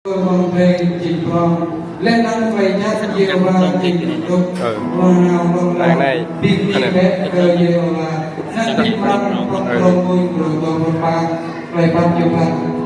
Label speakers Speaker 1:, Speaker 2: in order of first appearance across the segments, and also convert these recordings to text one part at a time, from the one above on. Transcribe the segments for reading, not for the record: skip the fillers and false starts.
Speaker 1: Vâng về chỉ còn lên đang về nhá nhiều và đúng và
Speaker 2: này
Speaker 1: đi về nhiều là rất thích mong trong môi trường của ba về bao nhiêu lần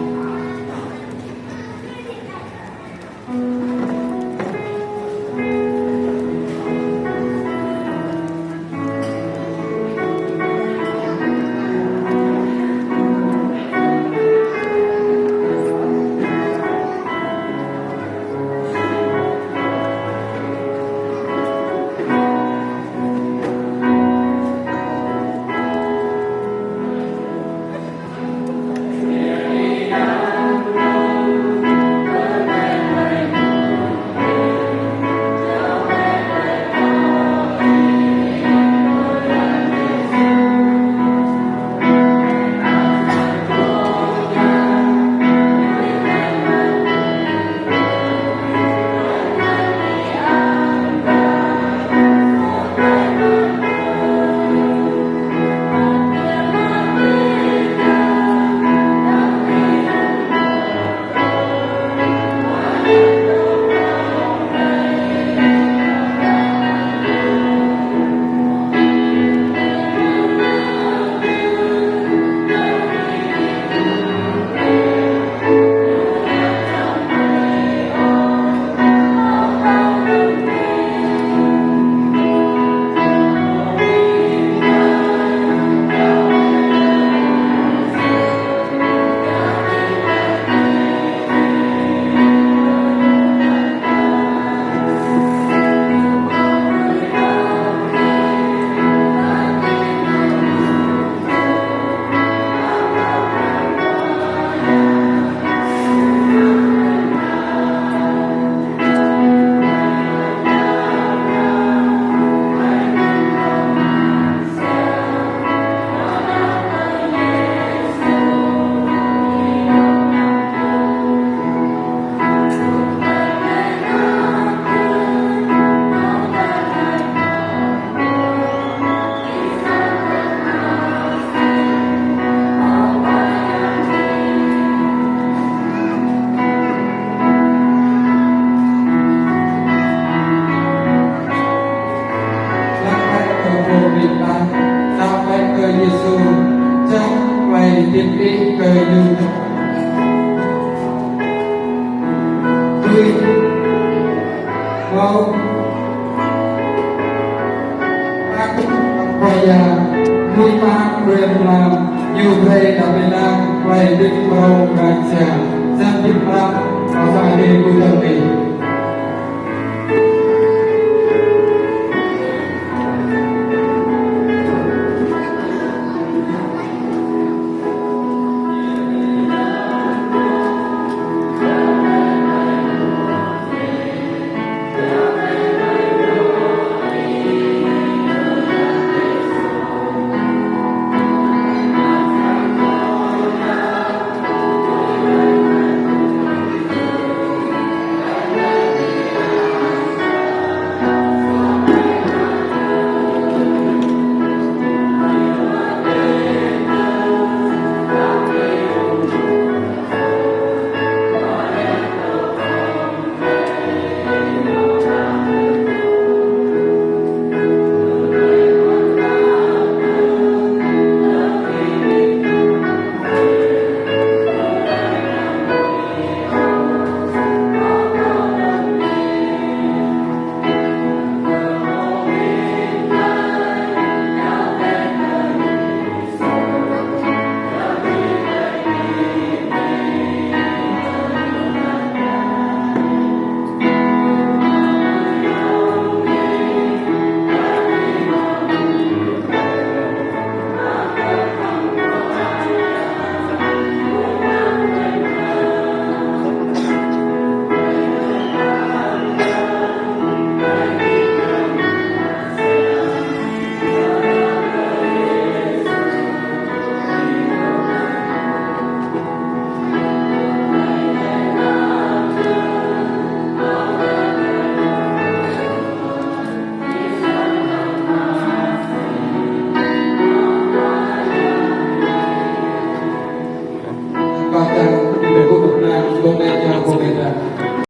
Speaker 1: Giêsu trong ngày tiên đi cười như tươi mau ác quay nuôi mang quyền làm nhiều thầy đã bên nam quay đích vào ngày sáng